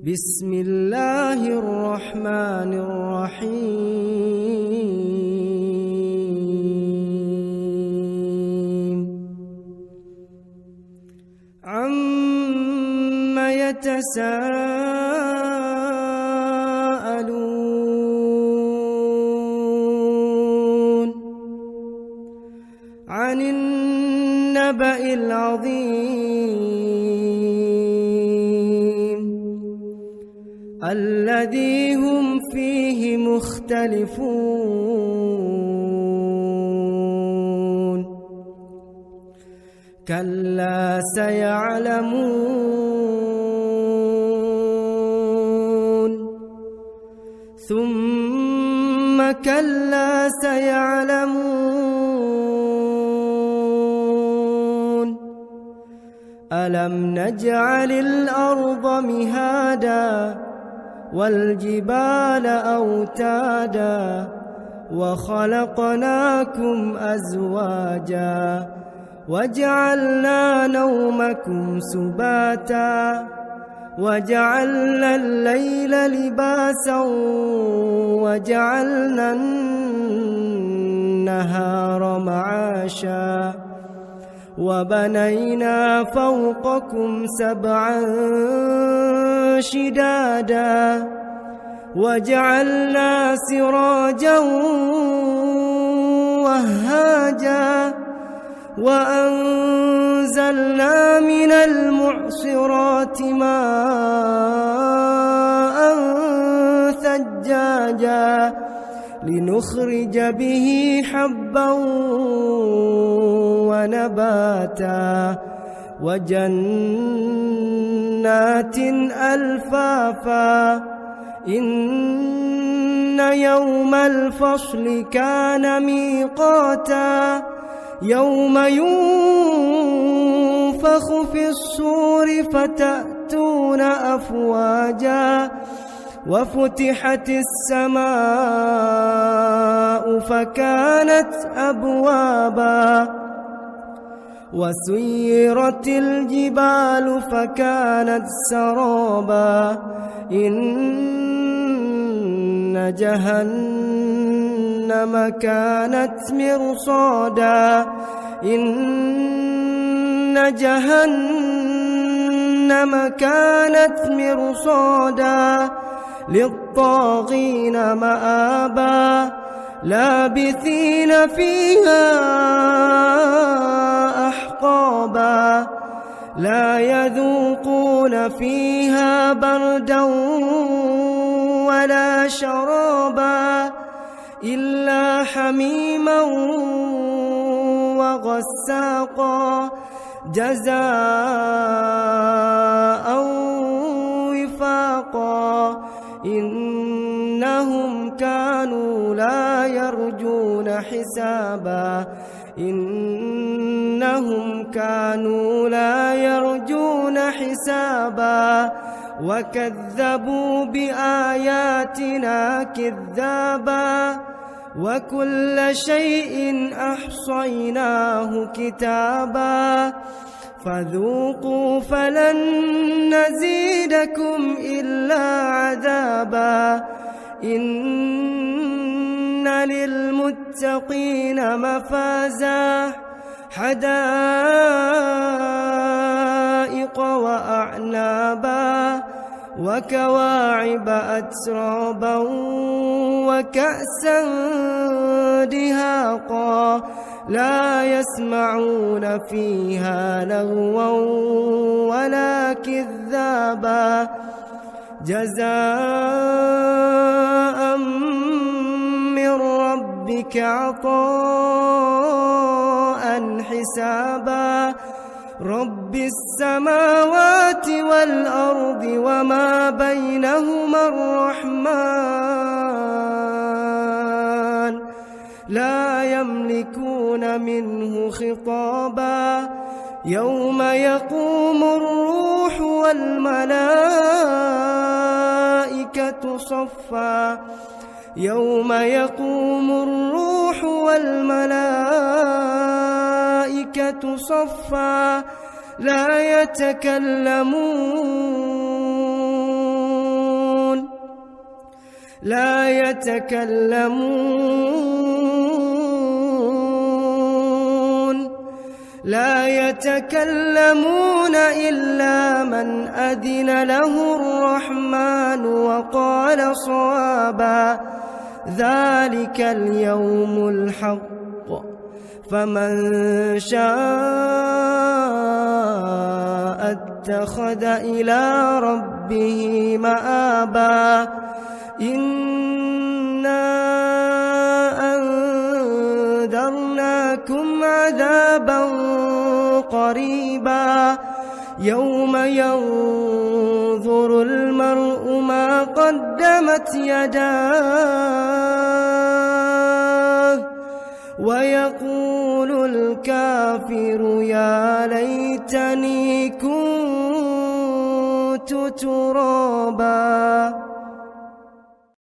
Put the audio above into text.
بسم الله الرحمن الرحيم عم يتساءلون عن النبأ العظيم الذي هم فيه مختلفون كلا سيعلمون ثم كلا سيعلمون ألم نجعل الأرض مهادا والجبال أوتادا وخلقناكم أزواجا وجعلنا نومكم سباتا وجعلنا الليل لباسا وجعلنا النهار معاشا وبنينا فوقكم سبعا شدادا وجعلنا سراجا وهاجا وأنزلنا من المعصرات ماء ثجاجا لنخرج به حبا ونباتا وجنات ألفافا إن يوم الفصل كان ميقاتا يوم ينفخ في الصور فتأتون أفواجا وفتحت السماء فكانت أبوابا وسيرت الجبال فكانت سرابا إن جهنم كانت مرصادا إن جهنم كانت مرصادا للطاغين مآبا لابثين فيها أحقابا لا يذوقون فيها بردا ولا شرابا إلا حميما وغساقا جزاء وفاقا إنهم كانوا لا يرجون حسابا إنهم كانوا لا يرجون حسابا وكذبوا بآياتنا كذابا وكل شيء أحصيناه كتابا فذوقوا فلن نزيدكم إلا عذابا إن للمتقين مفازا حدائق وأعنابا وكواعب أترابا وكأسا دهاقا لا يسمعون فيها لغوا ولا كذابا جزاء من ربك عطاء حسابا رب السماوات والأرض وما بينهما الرحمن لا يملكون منه خطابا يوم يقوم الروح والملائكة صفا يوم يقوم الروح والملائكة صفا لا يتكلمون لا يتكلمون إلا من أذن له الرحمن وقال صوابا ذلك اليوم الحق فمن شاء اتخذ إلى ربه مآبا إنا أنذرناكم عذابا قريبا يوم ينظر المرء ما قدمت يداه ويقول الكافر يا ليتني كنت ترابا.